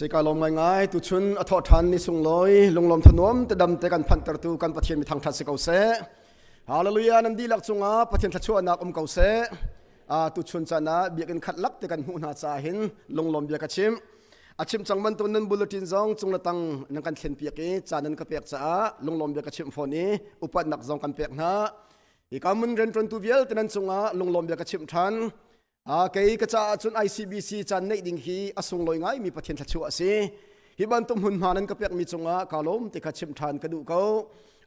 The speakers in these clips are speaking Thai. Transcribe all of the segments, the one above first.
สิกาลมง่ายๆตุชุนอทอทันนิสุงลอยลงลมถนอมแต่ดำแต่กันพันตรตูกันปะเทียนมีทางทัศเกาเสฮาเลลูยานันดีลักจุงอาปะเทียนทัชวนักเกาเสตุชุนจานะเบียกันขัดลักแต่กันหูนาจาหินลงลมเบียกชิมอาชิมจังมันตัวนั้นบุลตินซองจุงละตังนังกันเขียนเปียกจานันกระเปียกจ้าลงลมเบียกชิมฟอนี้อุปนักซองกันเปียกนะอีกามุนเรนตรนตูเวลแต่นั้นจุงอาลงลมเบียกชิมทันเกย์กระจาจน ICBC จันในดิ่งฮีอสุงลอยง่ายมีปะเทียนทัชวสิฮิบันตุมหุนมานันกระเปียกมีจุงอาคาลมติขัดชิมทันกระดูเขา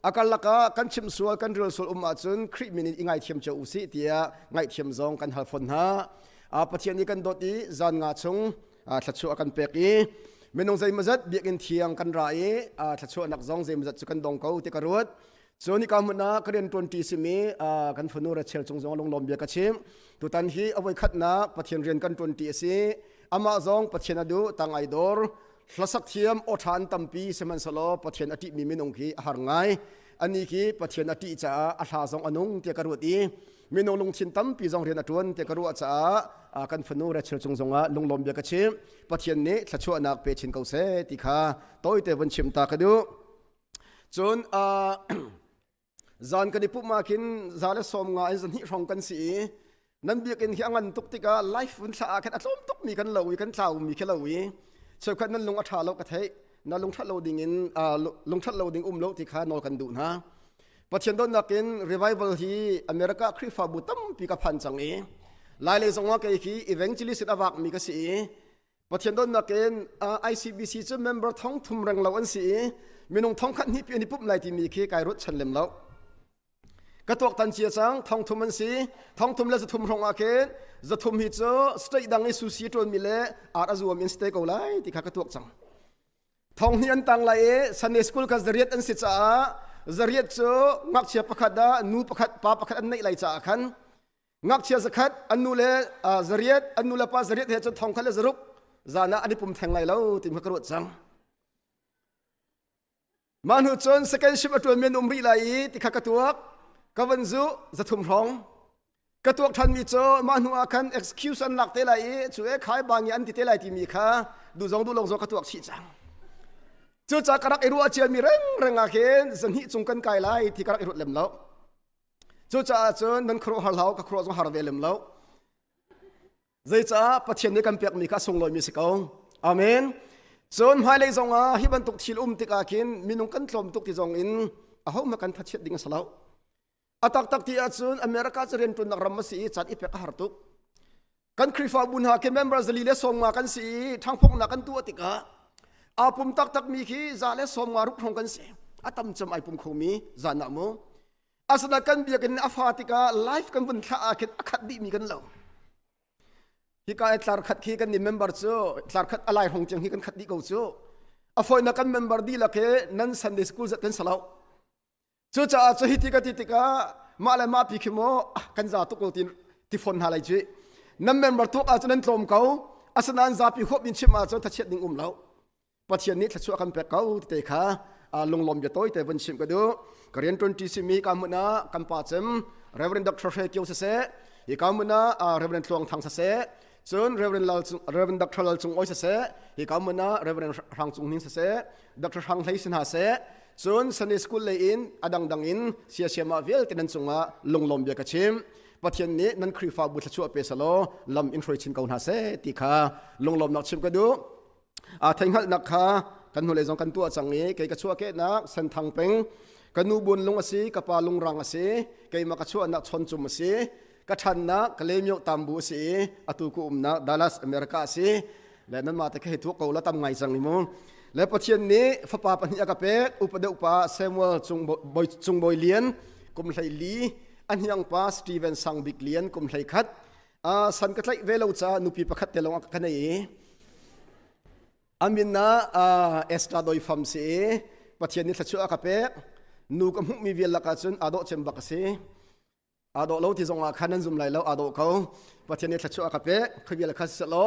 อาการลักกันชิมสัวกันเรือสุลอาจนคริมินิง่ายเทียมเจ้าอุสิเตียง่ายเทียมซองกันฮัลฟอนฮะปะเทียนนี้กันโดดีจานงาชงทัชวกันเปียกีเมนงใจมาจัดเบียกินเทียงกันไรทัชวนักซองใจมาจัดจุกันดงเขาติกรวดส่วนนี้การมุนาก็เรียนตัวที่สิมีกันฟนูระเชลจงลงลมเบียกชิมตัวตันฮีเอาไว้ขัดนะปะเทียนเรียนกันตัวที่สิอามาซองปะเทียนดูตังไอดอร์หลักสักเทียมอทานตัมปีเสมันสโลปะเทียนอติมีเมนงฮีหารไงอันนี้คือปะเทียนอติจ้าอาชาซองอนุงเตียกรวดอีเมนงลงชินตัมปีซองเรียนอตวนเตียกรวดจ้ากันฟนูระเชลจงลงลมเบียกชิมปะเทียนนี้ทัชวนักเปชินเกาเสติขาโต้ยเตวันชิมตากระดูจนจานกันดิปุมาคินจาเลสอมงาอินสันฮิรองกันสีนั่นเบียกินที่อันตุกติกาไลฟ์วันสะอาดอัตลมตุกมีกันเลวกันเท่ามีแค่เลวเชื่อกันนั่นลงอัฐาโลกะเทนั่นลงทัดโลดิ่งลงทัดโลดิ่งโลติขานอลกันดูนะปัจจุบันนักกินรีไวเบิลที่อเมริกาคริฟาบุตัมปีกับพันจังหลายเลยสงว่าเกี่ยที่อีเวนต์จิลิสิตอวักมีกันสีปัจจุบันนักกินICBC จะเมมเบอร์ท้องทุ่มแรงเหล่าอันสีมีนงท้องขันฮิปอันนี้ปุ๊บไล่ที่มีขี้ไก่รถชันเลมแล้วกระตัวตันเชียจังท้องทุ่มมันสีท้องทุ่มแล้วจะทุ่มรองอาเคนจะทุ่มฮิตโซสเตย์ดังไอซูซีตรวนมิเลอาร์อาซัวมินสเตย์กูไล่ที่ข้ากระตัวจังท้องนี้อันตังไล่ซันเนสคูลกับจริยตอันสิจ้าจริยตโซงักเชียประคัดดานูประคัดป้าประคัดอันไหนไล่จ้าขันงักเชียสกัดอันนูเลจริยตอันนูเลป้าจริยตเหตุจนท้องขันเลจรุกจานะอันนี้ปุ่มแทงไล่แล้วที่ข้ากระตัวจังมันหุ่นจนสแกนชิปตัวเมียนมรีไล่ที่ข้ากระตัวกวันจูจะทุ่มร้องกระตัวทันมีโจมาหัวคัน excuse อันหลักเตลัยช่วยขายบางอย่างที่เตลัยที่มีค่าดูจงดูลงจงกระตัวชี้จังจู่จากกระดักไอรัวเชียมีเร่งอาเคนสันหิจงกันไกลไล่ที่กระดักไอรุดเล็มแล้วจู่จากจนนั้นครัวหาเหลากับครัวจงหาเวลิมแล้วใจจ้าปะเทียนในกันเปียกมีค่าส่งลอยมีสิกองอาเมนส่วนภายในจงอาฮิบันตุกชิลติกาเคนมีนุงกันลมตุกที่จงอินอาหูมากันทัดเช็ดดิ่งสลาวอัตตักที่อาจุนอเมริกาจะเรียนตุนนักรำมาสีจัดอีเปกหาร์ตุกันคริฟาบุญหาเกมเมมเบอร์จะลีเลสงมากันสีทางพงนักกันตัวติกาอาปุ่มตักมีขีจะเลสงมารุกของกันสีอาตมจำไอปุ่มขมีจานาโมอาสนะกันเบียกันอาฟาติกาไลฟ์กันบนท่าอาคิดอาคัดดีมีกันแล้วฮิกาเอตลาร์คัดขีกันนี่เมมเบอร์โจตลาร์คัดอะไรของจังฮิกันคัดดีกูโจอาฟอยนักกันเมมเบอร์ดีละเคนั้นซันเดย์สคูลจะเป็นสลาวจู่จ้าจะฮิติกามาเลยมาพิคิโมกันจะตุกตินที่ฟอนหาเลยจีนั่นเป็นบรรทุกอาจจะนั่นตรมเขาอาสนันจะพิขบบินชิมาจนทัดเช็ดดิ่งแล้วปัจจัยนี้ทัดช่วยกันเปกเขาเตะขาลงลมจะโต้แต่วันชิมก็ดูกเรียนตรงที่สิมีการมุนากันป่าเจมเรเวรนด็อกเตอร์เฮกิโอเสอีการมุนาเรเวรนทวงทางเสส่วนเรเวรนด็อกเตอร์ลจงโอเสอีการมุนาเรเวรนทางจงนิงเสด็อกเตอร์ทางไทยสินหาเสส่วนสันนิสกุลเลยอินอดังอินเสียมาเวลที่นั่นจงลงลมเบียกชิมปัจจุบันนี้นั่นคริฟาบุตรชั่วเปสโลลำอินทรีชินกาวนาเซติคาลงลมนักชิมก็ดูทั้งหัดนักขากันหัวเลยจงกันตัวจังนี้เกี่ยกชั่วเกนักสันทางเป็งกันนูบุญลงอาศัยกับปาลงรังอาศัยเกี่ยมากชั่วนักชนจุมอาศัยกัทันนักกเลมยกตามบุษีอตุกุมนักดัลลัสอเมริกาอาศัยและนั้นมาแต่แค่ทุกเขาละทำไงจังนี้มั้งและปัจจุบันนี้ฟ้าป่าปัญญากระเปกอุปเดอุปาเซมัวจงบอยเลียนกุมไลลีอันยังป้าสตีเวนสังบิกเลียนกุมไลคัดสันกัดไลเวลาจ้านุปีประคัดเตลงกันเออามินนาเอสตาโดยฟัมเสปัจจุบันนี้ทัชชัวกระเปกนูกมุมีเวลากันจนอาโดเชมบักเสอาโดเราที่จงอาคันนั้นจุมไลแล้วอาโดเขาปัจจุบันนี้ทัชชัวกระเปกคือเวลาคัดเสลอ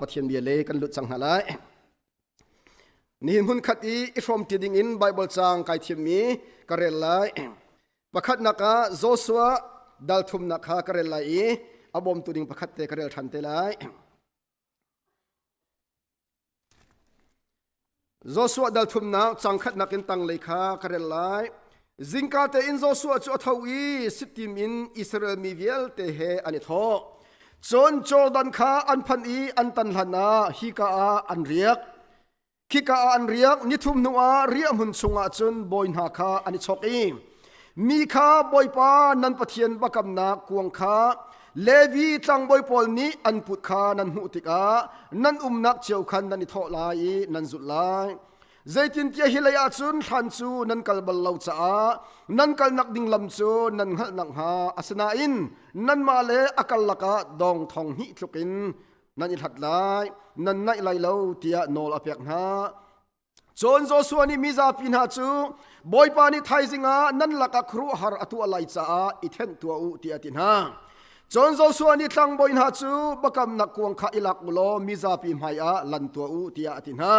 ปัจจุบันเบียเลกันหลุดสังหารนี่หุ่นขัดอีอิฟรอมติดิงอินไบเบิลจางไกทีมีกระเรลไลประคัดนักโจสัวดัลทุมนักกระเรลไลอบอมตุดิงประคัดเตกระเรลทันเตไล Joshua dal thum na changkhat nakin tang lekha karel lai zingka te in Joshua chu thawi sitim in Israel mi vial te he ani tho chon Jordan kha an phan I an tan hlana hi ka a an riak khi ka an riak ni thum nuwa ria mun chunga chun boin ha kha ani choki mi kha boipa nan pathian bakam na kuang kha Levi tlang boy pol ni an put kha nan hu tika nan nak cheu khan nan I tho lai nan zut lai zaitin tia hilaya chun than chu nan kal bal lo cha nan kal nak ding lam chu nan hal nak ha asana in nan ma le akal laka dong thong hi tlukin nan I that lai nan nai lai lo tia nol apek na chon Joshua ni miza pin ha chu boy pa ni thai zinga nan laka khru har atu alai cha I then tu u tia tin ha chon Joshua ni tlang boy ha chu bakam nak kuang kha ilak ulo miza pi mai a lan tu u tia tin ha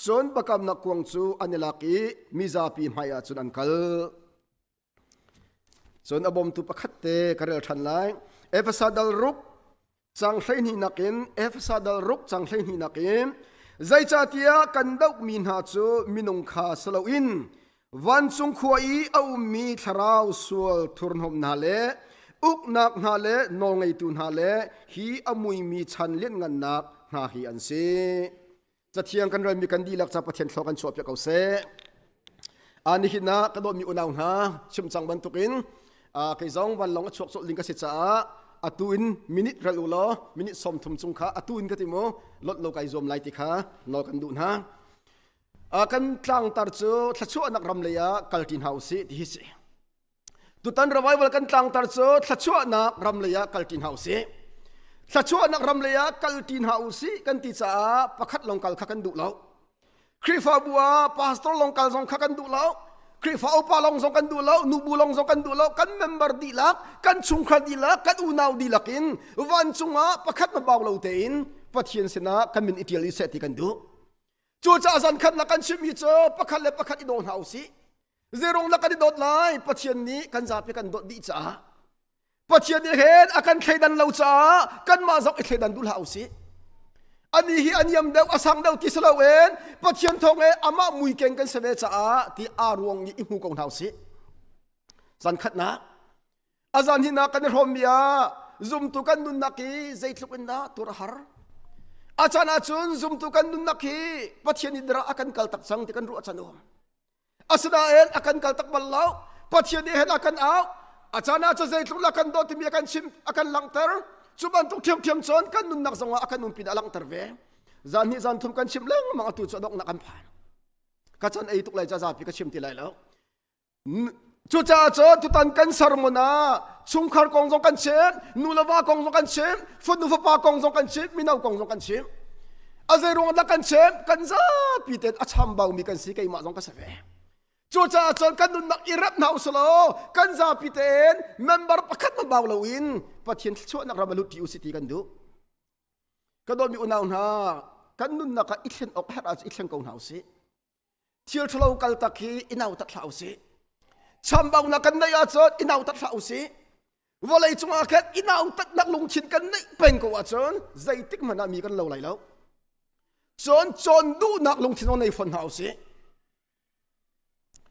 chon bakam nak kuang chu anilaki miza pi mai a chun an kal chon abom tu pakhat te karel than lai efsadal ruk chang hlein hi nakin efsadal ruk chang hlein hi nakin zai cha tia kan dau min ha chu minung kha salo in van chung khuai au mi tharau sual thurnom na le uk nak na le nol ngai tu na le hi amui mi chan len ngan nak na hi an se chathiang kan ran mi kan dilak cha pathian thlokan chop ya kau se ani hina ka do mi unaw ha chim chang ban tukin kai zong van long chok chok ling ka se cha atuin minute ral ulo minute som thum chung kha atuin ka ti mo lot lo kai zom lai ti kha no kan du na kan tlang tar chu thlachu anak ram leya kaltin house ti hi se tutan revival kan tlang tar chu thlachu anak ram leya kaltin house thlachu anak ram leya kaltin house kan ti cha pakhat long kal kha kan du lo khrifa bua pastor long kal jong kha kan du lo khrifa opa long jong kan du lo nubu long jong kan du lo kan member dilak kan chungkha dilak kan unaw dilakin van chunga pakhat na baw lo tein pathian sena kan min itiali se ti kan du chu cha zan khat la kan chimi cho pakhat le pakhat I don house zerong la kan dot lai pathian ni kan za pe kan dot di cha pathian ni hen akan thleidan lo cha kan ma zok I thleidan dul house ani hi aniam deu asang deu ti salowen pathian thong e ama mui keng kan seve cha ti arwong ni imu kong house zan khat na azan hi na kan romia zum tu kan nun naki zaitlukin na tur har achana chun zum tu kan nun naki pathian idra akan kal tak chang ti kan ru achano asna en akan kal tak ballau pathian hen akan au achana cho zaitluk la kan do ti mi akan chim akan langtar chuban tuk thiam thiam chon kan nun nak zonga akan nun pin alang tarve zan hi zan thum kan chim leng ma tu chodok na kan phan ka chan ei tuk lai cha za pi ka chim ti lai lo chu cha cho tu tan kan sarmona chungkhar kong jong kan chen nulawa kong jong kan chen fut nu fa pa kong jong kan chen minau kong jong kan chen azai rong da kan chen kan za pi te acham bau mi kan si kai ma jong ka save chu cha chon kan nun nak irap na uslo kan za pi ten member pakhat na baw lo in pathian chu nak ramalut ti usiti kan du ka do mi unaw na kan nun nak ka ithen ok har as ithen kong hause thiel thlo kal takhi inaw ta hause chambang na kan nai a chon inaw ta hause volai chunga khat inaw ta nak lung chin kan nei pen ko wa chon zaitik mana mi kan lo lai lo chon du nak lung chin nei phon hause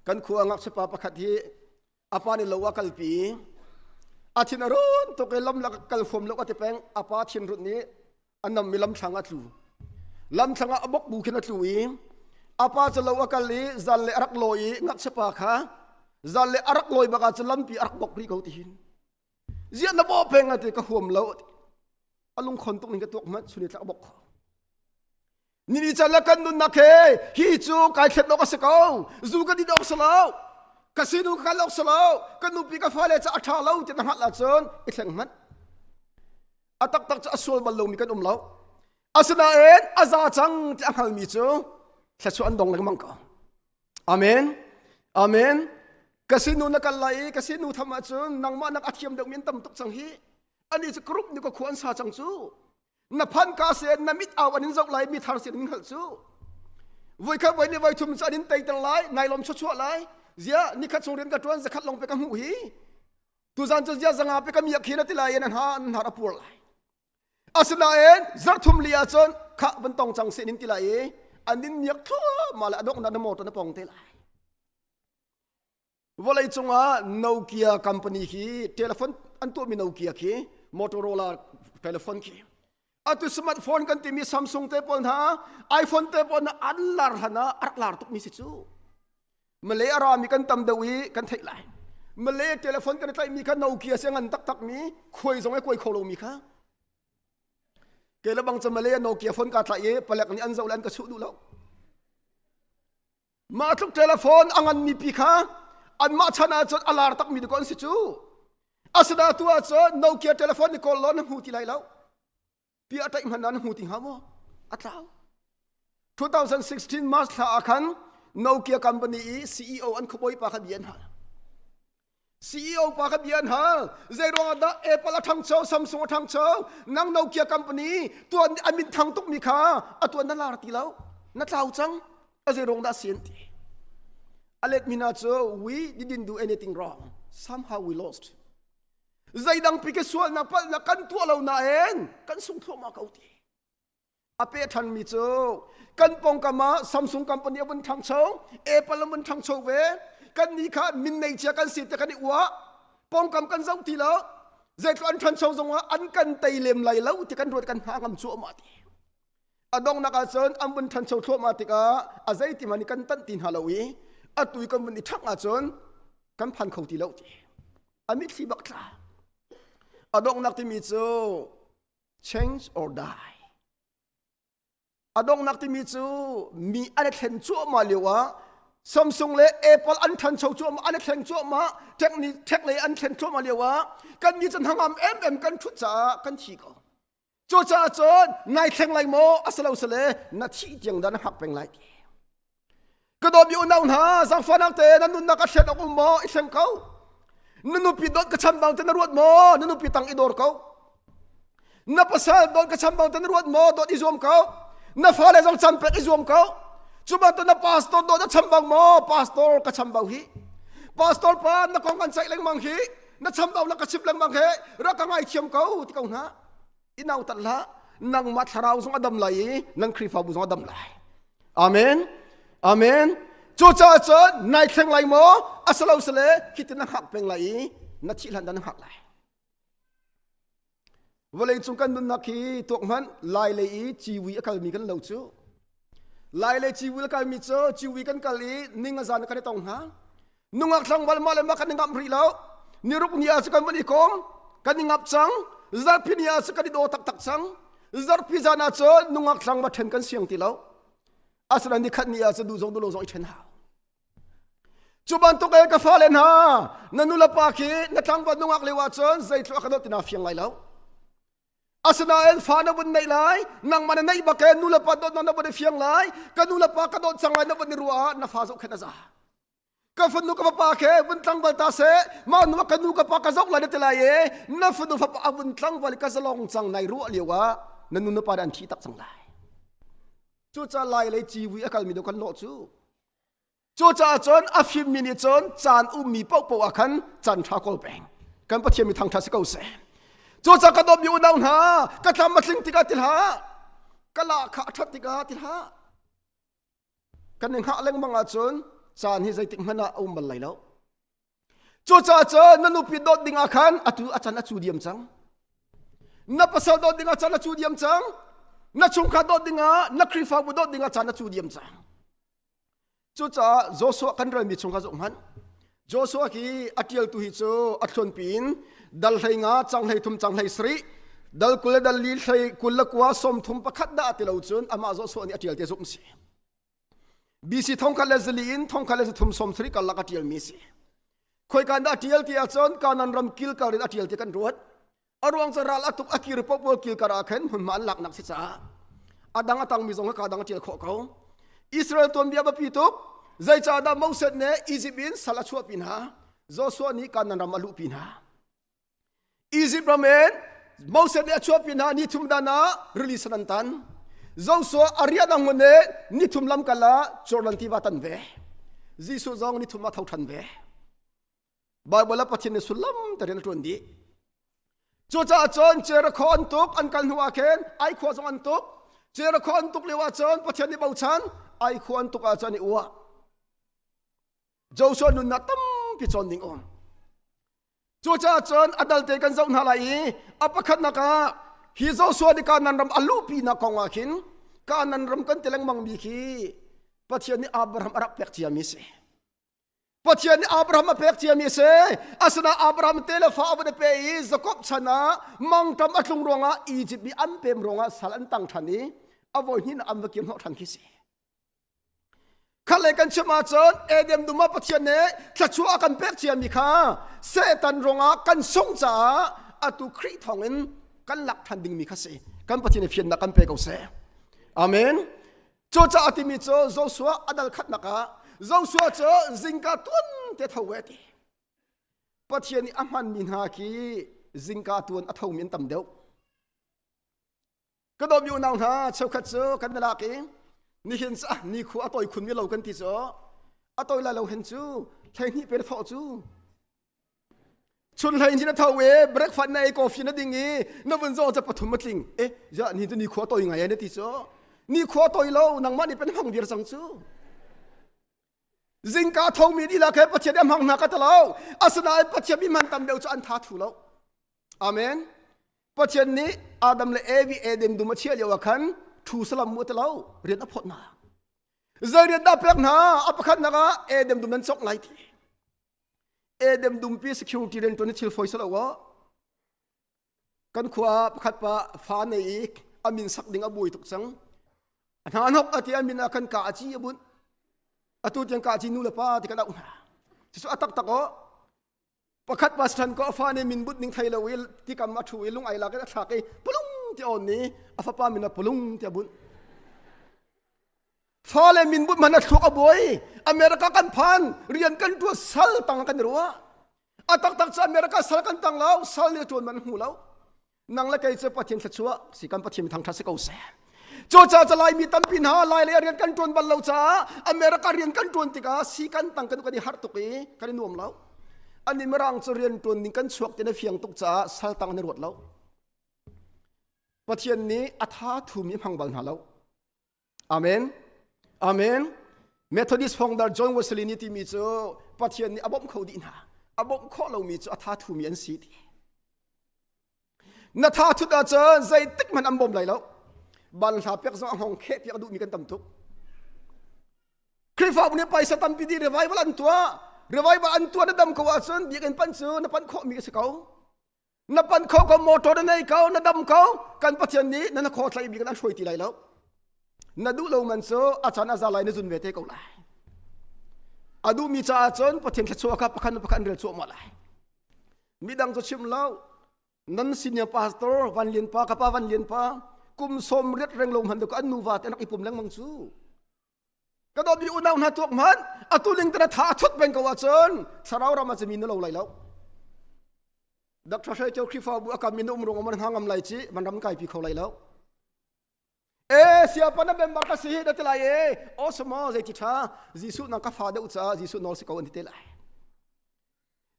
kan khuwa ngak sepa pakhat hi apa ni lowa kalpi athin aron to ke lam lak kal phom lo ati peng apa thin rut ni anam milam thanga tlu lam thanga abok bu khina tluwi apa chalo kali zal le arak loi ngak sepa kha zal le arak loi baka chalam pi arak bok ri ko ti hin zia na bo peng ati ka huam lo alung khon tuk ni ka tuk mat suni tak bok ni chala kan nun nakhe hi chu kai khet lo ka se ko zu ka di dok salo kasinu ka lok salo kanu pi ka fale cha atha lo ti na la chon I thleng mat atak tak cha asul bal lo mi kan lo asna en aza chang ti anghal mi chu thlachu an dong lang mang ko amen amen kasinu na kalai kasinu thama chun nangma nak athiam deuh min tam tok chang hi ani chu group ni ko khuan sa chang chu na phan ka se na mit aw anin zok lai mi thar sin hal chu voi kha voi ni voi thum chanin tai tar lai nai lom chu chu lai zia ni kha chung ren ka tuan zakhat long pe ka hu hi tu zan chu zia zanga pe ka mi khina ti lai an ha an har apur lai asna en zar thum lia chon kha ban tong chang se nin ti lai อันนี้เนียกทั่วมาละดอกนันโมตันปองเตลายว่าเลยจงว่าโนเกียคัมพานีคีเทเลโฟนอันตัวมีโนเกียคีมอโตโรลาเทเลโฟนคีอัตุสมาร์ทโฟนกันที่มีซัมซุงเตปอนฮะไอโฟนเตปอนอันลาร์ฮะนะอักลาร์ตุกมีสิจูมาเลยอารามีกันตำดวีกันเทลายมาเลยเทเลโฟนกันที่มีกันโนเกียเสียงอันตักมีคุยส่งให้คุยโคโลมีค่ะเกลบังจะมาเลยโนเกียโฟนกันที่ปลักนี่อันเจ้าลันก็ชุดดูแล้วมาทุกเทเลโฟนอันมีปีค่ะอันมาชนะจนอัลลาร์ตักมีดูก่อนสิจูอาสดาตัวจนโนเกียเทเลโฟนนี่คอลลอนหูที่ไรแล้วพี่อาตัยมันนั้นหูที่หามอัตรา2016 มาสลาคันโนเกียคัมพานี CEO อันขบวยปากเบียนฮะ CEO ปากเบียนฮะเจรองดาเอเปิลทั้งเช้าซัมซุงทั้งเช้านั่งโนเกียคัมพานีตัวอันมินทั้งตุกมีค่าตัวนั่นลาร์ตีแล้วนั่นเท่าจังเจรองดาเสียนตีLet me not say we didn't do anything wrong. Somehow we lost. Zaidang pikeswal na pa na kan tualaw na kan sungtho makauti. Ape than mi cho kan pong kama Samsung company abun thang chau Apple abun thang chau ve kan ni kha min nei chia kan sit kan iwa pong kam kan zau ti lo zai kan than chau zong an kan tai lem lai lo ti kan rot kan ha ngam chu ma ti adong na ka chon ambun than chau tho ma ti ka azai ti mani kan tan tin halawiตุยกันวันนี้ทักอาจนกันพันเขาตีเล่าตีอันนี้ที่บักตาอดองนักที่มีโจ change or die อดองนักที่มีโจมีอะไรเห็นชั่วมาเลยวะซัมซุงเลยแอปเปิลอันทันชั่วมาอะไรเห็นชั่วมาเทคนิคเทคเลยอันเห็นชั่วมาเลยวะกันมีจนทางกันทุจากันทีก็โจจ่าจนนายเทงไรโมอัสลาอุสเลนาทีเจียงดันหักเป็นไรก็โดนอยู่น่าหนาสังฟันอังเตนันนุนนักเชนอกุมโมอิเซงเขานันนุปีดดกระชันบางเตนรวดโมนันนุปีตังอิดอร์เขานับภาษาดดกระชันบางเตนรวดโมดดอิซวมเขานับฟ้าเลจังจันเป็กอิซวมเขาจุบันตัวนับพาสตอร์ดดกระชันบางโมพาสตอร์กระชันบางฮีพาสตอร์ปานนักของกันใจเล็งบางฮีนักชันบางนักกระชิบเล็งบางฮีรักกันไงเทียมเขาที่เขาหน้าอินาอุตัลละนังมัทราวสงอดัมไหลนังครีฟาบุสงอดัมไหลอาเมนอาเมนจูจ่าจนนายเข่งไหลโมอัสลาอุสเลคิดนักหักเป็นไหลนักชิลันดันหักไหลวันเลยจงกันนุนนักขีตัวมันลายเลยจีวีอากาศมีกันเหล่าจูลายเลยจีวีอากาศมีจูจีวีกันกะลีนิ่งอาจารย์กันได้ตรงหานุ่งอักสังวันมาเลยมากันนิ่งอับรีแล้วนิรุกนิยาสกันวันอีกองกันนิ่งอับสังซาพินิยาสกันดิโดตักตักสังซาพิจานาจนนุ่งอักสังมาเทนกันเสียงตีแล้วอาศัยนี่ขัดนี่อาศัยดูจงดูโลจงอีเชนหาจุบันตุกเอกฟ้าเลนฮานันนุลปาคีนัทางวันนุ่งอักเลวาจนใจทุกขดตินาเฟียงไหลแล้วอาศัยเอ็นฟ้านวันในไหลนังมันในบักเกนุลปาดนันวันเฟียงไหลกันนุลปากระโดดจังไหลนับวันรัวนับฟ้าสุขนาซาก็ฟันนุกับปาเควันตั้งบัลตาเสมานุกันนุกับปากระจกไหลเดตไหลนับฟันนุกับปาวันตั้งวันกระจลองจังในรัวเลียวะนันนุนปาดันทีตักจังไหลจูจ่าไล่เลยจีวีอากาศมีดูกันโลจูจ่าจนอาฟิมมินิจนจานมีเป้าเป้าอาคันจันทากอลแบงกันปะเทียมีทางทัศน์เก้าเสจูจ่ากระดมอยู่ดาวหากระทำมาสิ่งที่กาติลหากะละขาทัดที่กาติลหากันหนึ่งหาเล่งบังอาจนจานที่ใจติมันเอาบันไหลแล้วจูจ่าจนนันนุปิดดดิ่งอาคันอาจารย์จูเดียมจังนับภาษาดดิ่งอาจารย์จูเดียมจังนักชงขาดดิ่งนักครีฟ้าบุดดิ่งจานนักจูเดียมจังจูจ่าโจสัวกันเริ่มมีชงขาจงมันโจสัวquiอาทิลตุฮิโจอัชนปินดัลไฮงาจังไฮทุมจังไฮสรีดัลกุลดัลลีไฮกุลกว่าสมทุมประคัดดาติลาวจุนอามาโจสัวนี่อาทิลเตจุมสีบีซีทองคัลเลซลีนทองคัลเลซทุมสมสรีกันลักอาทิลมีสีคอยการอาทิลที่อาจนการนันรำกิลการอาทิลที่กันรวดอารวงจะรัลตุกอากิรปอบวกิลการาเข็นหุ่นมันหลักนักศึกษาอดังอตังมีสงฆ์การดังอาทิลขอเขาอิสราเอลตัวเบียบปีตุกใจจ่าดามอเสดเนอียิปต์บินสลัดชัวปินหาโจสัวนี้การนันรำมาลุปินหาอียิปต์ประเมนมอเสดเนชัวปินหานิทุมดานาริลิสนันตันโจสัวอาริยดังมันเนนิทุมลำกะลาจอร์ดันทิวาตันเวจิสุจงนิทุมมาเท่าทันเวบาบิลปะทินสุลัมแต่เรื่องตัวนี้จูจ่าจนเจรคอนตุกอันกันหัวเข็นไอขวาจงอันตุก เจรคอนตุกเลวาจนปะเทียนนี่เบาชันไอควนตุกอาจารย์นี่อัวโจชวนนุนนัตตั้มพิจอนนิ่งอมจูจ้าจนอดัลเตกันเจ้าหน้าไหลอปะขัดนักฮิโจชวนในการนั้นรำอลูปีนักของอาคินการนั้นรำกันเตลังมังบีคีปะเทียนนี่อับราฮัมอารักเปียกเจียมิเซปะเทียนนี่อับราฮัมเปียกเจียมิเซอาสนะอับราฮัมเตลฟ้าวันเปย์สกอบชนะมังทำอัตลงรองอียิปต์มีอันเปมรองสารันตังทันนี้อวัยหินอันเมื่อกี้เขาทันคิดข้าเลยกันเชื่อมาจนเอเดมดูมาปะเทียนเน่ถ้าชัวกันเปียกเจียมิค่ะเซตันรองกันสงจ้าอตุครีทองเงินกันหลักทันดิ่งมีค่ะสิกันปะเทียนเพียนนักกันเปย์เขาเสอาเมนโจจ้าอติมิโจโจสัวอดัลขัดนักโจสัวโจจิงกาตุนเตทาวเวตีปะเทียนนี่อามันมินฮาคีจิงกาตุนอัฐาวมินตำเดียวก็ดมอยู่นาวนะเช้าขัดโจกันเวลากี้นี่เห็นซะนี่คู่อต่อยคุณมีเรากันที่โจอต่อยละเราเห็นจูแค่นี้เป็นท่อจูชนเลยที่นั่นท่าเวเบรกฟันในกอล์ฟนั่นดิ่งงี้นั่นเป็นโจจะปฐมมาทิ้งจะนี่ตัวนี่คู่อต่อยไงเนี่ยที่โจนี่ขั้วตัวเราหนังมันนี่เป็นห้องเบียร์สังซูจิงกาทองมีดีละแค่ปัจเจกห้องนักตะเราอาสนะปัจเจกมีมันตำเดียวจะอันท้าถูเราอาเมนปัจเจกนี้อาดัมและเอวีเอเดมดูมาเชื่อเดียวกันถูสลัมมัวตะเราเรียนอภรนาจะเรียนดับเปลกนาอภคันนักเอเดมดูนั้นซอกไงทีเอเดมดูปี security เรียนตัวนี้ชิลฟอยส์แล้ววะกันขวาขัดปะฟ้าในอีกอามินสักดิ่งอบุยตุกสังนานกอธิอามินาคันกาจีบุญอตุยังกาจีนูเลป้าที่กันเอาที่สุดตักตักก็ประคัดปัสสันก็ฟ้าในมินบุญนิ่งไทยละวิลที่กำมาช่วยลุงไอลาก็ทักไอ้ปลุงที่อ่อนนี้อาฟป้ามินาปลุงที่บุญฟ้าในมินบุญมันนัดทุกอบวยอเมริกากันพันเรียนกันตัวสัลตังกันรัวอาตักตักจะอเมริกาสัลกันตังแล้วสัลเนี่ยจวนมันหูแล้วนังละไกจะปะเทียนชัวสิกันปะเทียนทางทัศน์ก็แสโจจ้าจะไล่มีตั้มปินหาไล่เลยเรียนกันจวนบรรลุจ้าอเมริกาเรียนกันจวนติกาสีกันตั้งกันกันที่ฮาร์ตุกีกันที่นุ่มแล้วอันนี้มรังจะเรียนจวนนิ่งกันสวกที่ในเฟียงตุกจ้าสัลตังในรถแล้วประเทศนี้อัฐาทุ่มยิ่งพังบังหาแล้วอาเมนอาเมนเมทอดิสฟองดาร์จอห์นเวสลีย์นี่ที่มีโจประเทศนี้อบเขาดีนะอบเขาเรามีโจอัฐาทุ่มยันสีดีนัทธาทุดาเจอใจติ๊กมันอันบ่มไหลแล้วบัลลาเปียกสองห้องเขตเปียกดูมีกันตั้มทุกคริฟ้าบุญไปสตัมปีดีเรไวบัลอันตัวนั่นดำเขาว่าส่วนบีกันปันซื้อนับปันข้อมีกันสิเขานับปันข้อก็มอเตอร์ในเขานับดำเขากันปัจจัยนี้นั่นข้อใส่บีกันอันช่วยตีไหลแล้วนัดดูเรามันซื้ออาจารย์อาจารย์ไหลในจุนเวทีเขาไหลอดูมีจ่าจนปัจจัยชัวร์กับประกันเรือชัวร์มาไหลมีดังจะชิมแล้วนั่นสิเนียพาสตอร์วันเลียนป้ากับป้าวันเลียนป้ากุมสมเรียดแรงลมหันเด็กอันนูวาแต่นักอิปุ่มแรงมังซูก็โดนมีอุณาหตัวมันอตุลิงตระถาทุดเป็นกว่าจนสาราวรามันจะมีนั่นเราไหลแล้วดักทรายเจ้าคริฟ้าบุอาการมีนุ่มรงมันหางำไหลจีมันรำไก่ปีเขาไหลแล้วเสียปนับเป็นบาร์กสีดัตไลโอสมอใจจิตาจิสุนักฟ้าเดือดจ้าจิสุนอลสิกาวันที่เตลัย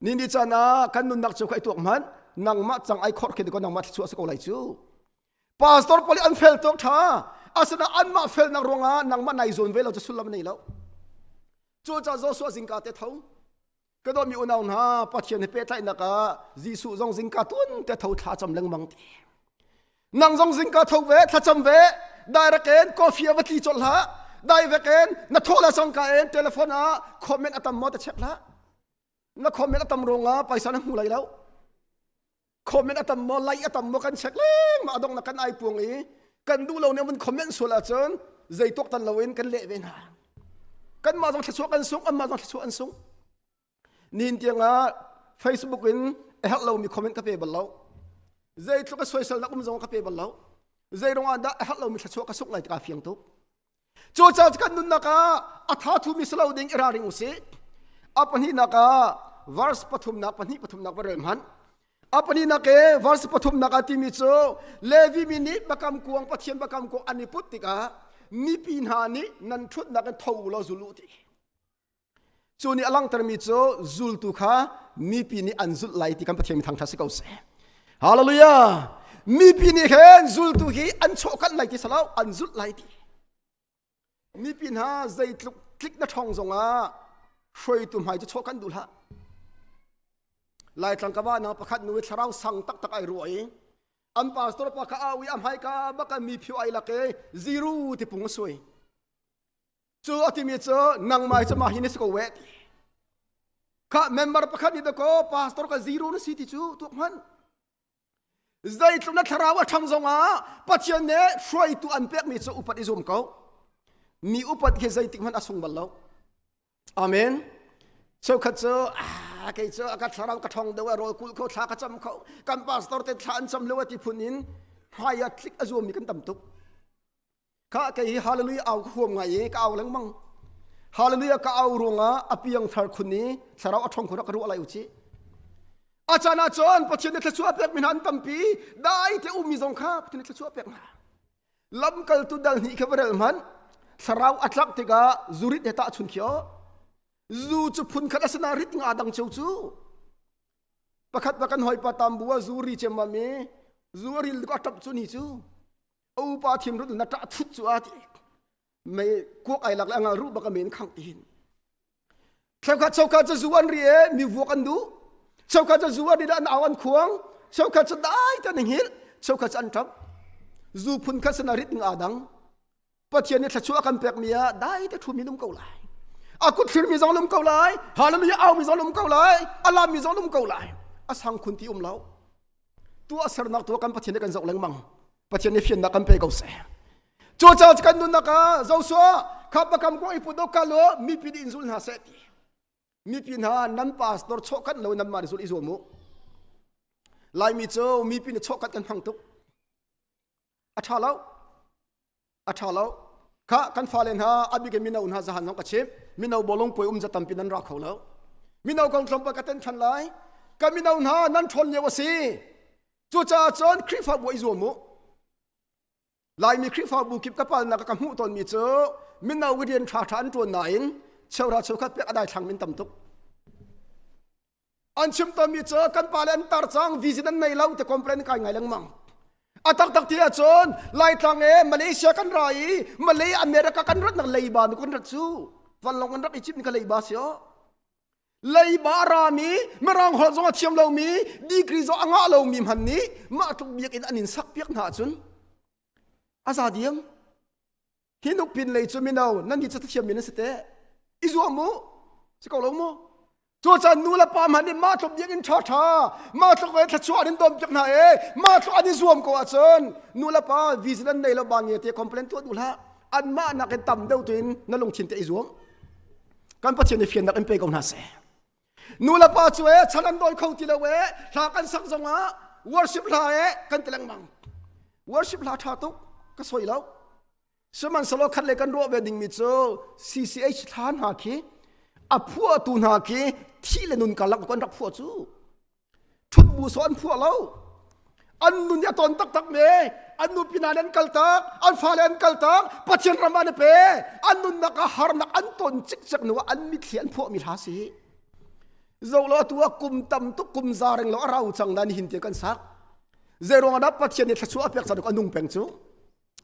นี่ดิจานะกันนุนนักจุกไอตัวมันนางมาจังไอคอร์คิดก็นางมาที่ชัวสิกาไหลจูพาสตอร์พอลีอันเฟลตัวท่าอาสนะอันมาเฟลนักรงนางมาในโซนเวลเราจะสุลามนี่แล้วจูจ้าโจสัวสิงกาเตท้าก็โดนมีอุณาหนาปัจเจียนเปตไลนักจิสุจงสิงกาตุนเตท้าท่าจำเล็งมังตีนางจงสิงกาท้าเวท่าจำเวได้รักเองกาแฟวัตถุจดละได้เวกเองนัทโทรศัพท์กันเองโทรศัพท์คอมเมนต์อัตมมอตเช็คละนักคอมเมนต์อัตมรงไปสานหูไหลแล้วคอมเมนต์อัตมมอไลอัตมมอกันเช็คเล่งมาดงนักกันไอพวงนี้กันดูเราเนี่ยมันคอมเมนต์สุดละจนใจตกตันเราเองกันเละเวนะกันมาจงเชื่อกันสูงอันมาจงเชื่อกันสูงนี่เตียงเฟซบุ๊กอินเรามีคอมเมนต์กับเพื่อนเราใจตกก็สวยสดนักมันจงกับเพื่อนเราใจรงอันได้เรามีเชื่อกันสูงไหลกับเพียงตุกโจจ้ากันนุนนักอัฐาทุมิสลาวดิ่งราริงอุสิอัปนีนักวาร์สปฐุมนักปนีปฐุมนักบริมันอัปนีนักวาร์สปฐุมนักติมิโซเลวิมินิบักมกวงปัทเทียนบักมกวงอันนี้พุทธิกานิพินหานินันชุดนักทาวลจุลุติจูนี่อลังตรมิโซจุลตุขานิพินิอันจุลไลติกันปัทเทียนมีทางทัศน์เกาเสฮาเลลูยา มีปีนี้เห็นจุลตุฮีอันโชกันไหลที่สลาวอันจุลไหลที่มีปีน่าใจคลิกนัทองทรงช่วยตุ่มหายจะโชกันดูละไล่ทางกบ้านนะประคัดนุ้ยสลาวสั่งตักไอรวยอันปาสตอร์ปะข้าวิอัมไฮกาบักมีผิวไอละเกซีรูที่ปุ่งสวยเจออติมีเจอนังไม่จะมาหินสกเวทข้าเมมเบอร์ประคัดนี่ตะโกปาสตอร์ก็ซีรูนั่นสิที่จูตัวมันใจตรงนั้นทาราวทางทรงปัจจัยนี้ช่วยตัวอันเป็กมีเจออุปนิยมเขามีอุปนิยมใจติมันอสงบัลแล้วอาเมนเจ้าข้าเจอแกเจออากาศเรากระทงเดวรอยกุลเขาชากระจำเขาการปาสตอร์เตชานจำเลวที่พูนินหายคลิกอารมณ์มีกันต่ำตุกข้าแกฮาเลลูยาเอาห่วงไงก็เอาเลี้ยงมั่งฮาเลลูยาก็เอารวงอภิยังทาร์คุณนี้สารวัตรทองคนรักรู้อะไรอยู่ชีอาจารย์จอนปัจจัยในทศวรรษเป็กมินันตั้มปีได้แต่มีสงข้าปัจจัยในทศวรรษเป็กลำกัลตุดัลนี่แค่ประเดี๋ยวมันสารวัตรลักติกาจุริตเดต้าชุนเขียวจูจุพุนขัดสนาริตงาดังเจ้าจูประคัดประกันหอยปะตามบัวจูริเจมามีจูริลก็ตับจูนี่จูเอาปาทิมรุดนัดทุดจูอาทิไม่กวกไอหลักแล้วงารูบักเมนขังตีนเจ้าข้าจะจูอันเรียมีวัวกันดูเจ้าข้าจะจูอันดีด้านอาวันควงเจ้าข้าจะได้แต่หนึ่งหินเจ้าข้าจะอันทับจูพุนขัดสนาริตงาดังปะเทียนเนี่ยถ้าชัวกันเปียกเมียได้แต่ทุ่มมีนุ่มเกาไหลอากุศลมีจงลมเกาไหลฮาเลลูยาเอามีจงลมเกาไหลอัลลอฮ์มีจงลมเกาไหลอาสังคุณที่เราตัวสรนักตัวกันปะเทียนกันจะเอาแรงมังปะเทียนเนี่ยเพียงนักกันเปย์เกาเสียโจจ้ากันนุนนักเจ้าสัวข้าพกรรมก็อีปุดกาโลมีปีดินสุนหาเสตีมีปีนหานันปาสตอร์ชกกันเรานันมาดิสุอิโซมุลายมีเจ้ามีปีนชกกันพังตุกอัชาเลาข้ากันฟ้าเลนหาอบิเกมินาอุนหาจะหันน้องกระเชมมินาบอลงป่วยจะตั้มปีนันรักเขาแล้วมินากองทรมปะกันเต้นทันไลกันมินาอุนหานั้นทนเยวสีจูจ่าจอนคริฟาบวยโซมุลายมีคริฟาบุกิบกับปานนักกำหูตอนมีเจอมินาวิเดียนชาชันตัวไหนเชาวราชคัดเป็นอะไรทางมินตั้มตุกอันชิมตอนมีเจอกันปาเลนตาร์จังวิจิตันในเล่าแต่คอมเพลนกันไงลังมังอาตักที่อาจารย์ไล่ทางมาเลเซียกันไรมาเลอเมริกากันรัฐนักเลยบานกันรัฐซูวันลงกันรัฐอียิปต์นี่กันเลยบาเสียเลยบารามีเมื่อรังหัวจงเทียมเรามีดีกรีจงอ่างเรามีมันนี้มาถูกเบียกอินอันนินสักเบียกหนาจุนอาซาเดียมฮินุปินเลยจุมินเอานั่นยิ่งจะเทียมมีนั่นสิเตอิจวามูสกอลงมูตัวจันนูละปามันนี่มาถูกยิงอินชาชามาถูกเวทชวานินดมจากไหนมาถูกอันนี้รวมกับอาจารย์นูละปาวิสิลันในละบางเงี้ยที่คอมเพลนตัวดูละอันมานักต่ำเดียวตัวนั้นนั่นลงชินเตอิจวงการปัจจัยในเฟียนนักเอ็มเปกองนาเซนูละปาช่วยฉันอันโดยเขาทีละเวหากันสักจังหวะวอร์ชิปลากันเตลังมังวอร์ชิปลาท่าตุกก็สวยแล้วสมันสโลคัดเลยกันรัวเวดิ้งมิโซ CCH ท่านหาคีอพัวตูนหาคีที่เลนุนกันลักกันรับพัวจูทุบบูสอนพัวเราอันนุนยาตอนตักเมอันนุปินาเลนกัลตักอันฟาเลนกัลตักปัจเจนรามันเปอันนุนนักหาร์นักอันตนจิกจักนัวอันมิเขียนพัวมิลาสีเจ้าเราตัวกุมตำตุกุมซาเรงเราเราจังนันหินเตกันสักเจรองนับปัจเจนเนี่ยชัวเปียกสักอันนุ่งเพ่งจู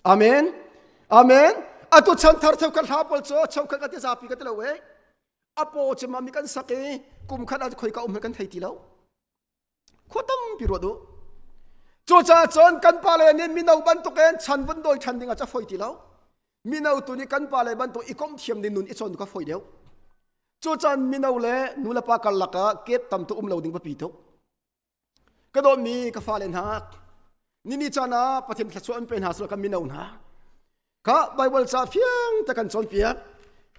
อาเมนอาเมนอัตุชันทาร์เทวกันหาปลโจเชวกันกันที่ซาปีกันตะเวอโปจะมามีกันสักกุมขัดคอยกับกันไทยทีแล้วขวดตั้มพิรวดูโจจ่าจนกันปาเลนี่มีนาบันตุกเอนฉันวันโดยฉันดิ่งอาจจะฝอยทีแล้วมีนาตัวนี้กันปาเลบันตุอีกอมเทียมดินุนอีชนก็ฝอยเดียวโจจันมีนาเลนูละปากันลักะเก็บตำตุเราดิ่งปะปีทุกก็โดนมีกฟ้าเลนฮักนี่จานะปฏิบัติส่วนเป็นหาสุกันมีนาอุนฮะข้าไบเบิลจะเพียงแต่กันจนเปียก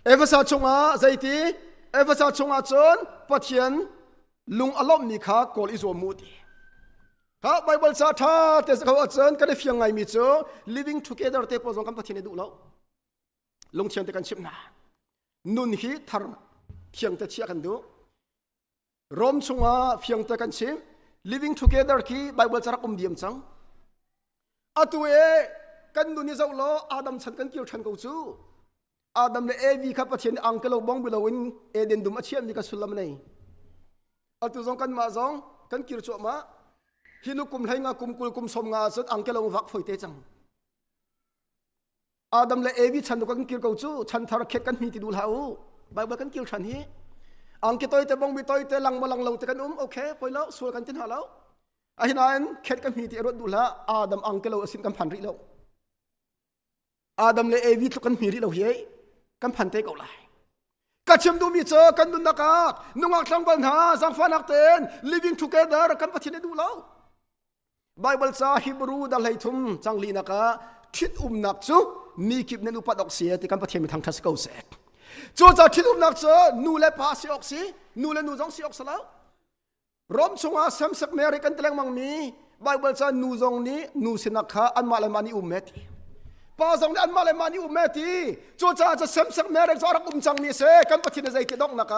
เอเวซ่าชงอาใจตีเอเวซ่าชงอาจนปฏิญลุงอารมณ์มีข้ากอลอิโซมูดีข้าไบเบิลจะท่าแต่เขาอาจารย์ก็ได้เพียงไงมิโจ living together เตปอจงกันปฏิญดูแล้วลงเชียงแต่กันชิมนานุนฮีทาร์เพียงแต่เชียกันดูรวมชงอาเพียงแต่กันชิม living together ที่ไบเบิลจะรักเดียมจังอัตัวกันดูนี่เจ้าล้ออาดัมฉันกันเกี่ยวฉันกูจูอาดัมเลยวีข้าพเจ้าอังเกลบองบิลวินเอเดนดูมาเชียมนี่ก็สุลามนี่อัตัวจงกันมาจงกันเกี่ยวชัวมา ฮินุกุมไหงากุมกุลกุมสมงาสุดอังเกลงวักฝอยเตจังอาดัมและเอวิฉันก็กันกิลกูจูฉันทาร์เขตกันมีติดูลาวไบเบิลกันกิลฉันฮีอังเกตอยแต่บงบิตอยแต่ลังมาลังเราแต่กันโอเคไปแล้วสวยกันทิ้งหาแล้วไอ้นั้นเขตกันมีติรถดูละอาดัมอังเกลอสินกันพันริแล้วอาดัมและเอวิทุกันมีริแล้วเฮ้กันพันเตกเอาไลกัดชิมดูมีเจอกันดุนนักนุ่งอักทังปัญหาสังฟานักเตน living together กันปะทินดูแล้วไบเบิลซาฮิบรูดัลไลทุมจังลีนักคิดนักจูมีกิบเนนุปัดออกเสียที่กันปะทินมีทางทัศกเอาเสกจูจะคิดนักจูนูเลปาสิออกสินูเลนูจงสิออกสแล้วรวมชงอาสัมสักเมริกันตะเลงมังมีไบเบิลซานูจงนี้นูสินักอันมาเลมานีเมติป้าจงนี้อันมาเลมานีเมติจูจะสัมสักเมริกจอรักจังมีเสกันปะทินใจติดอกนัก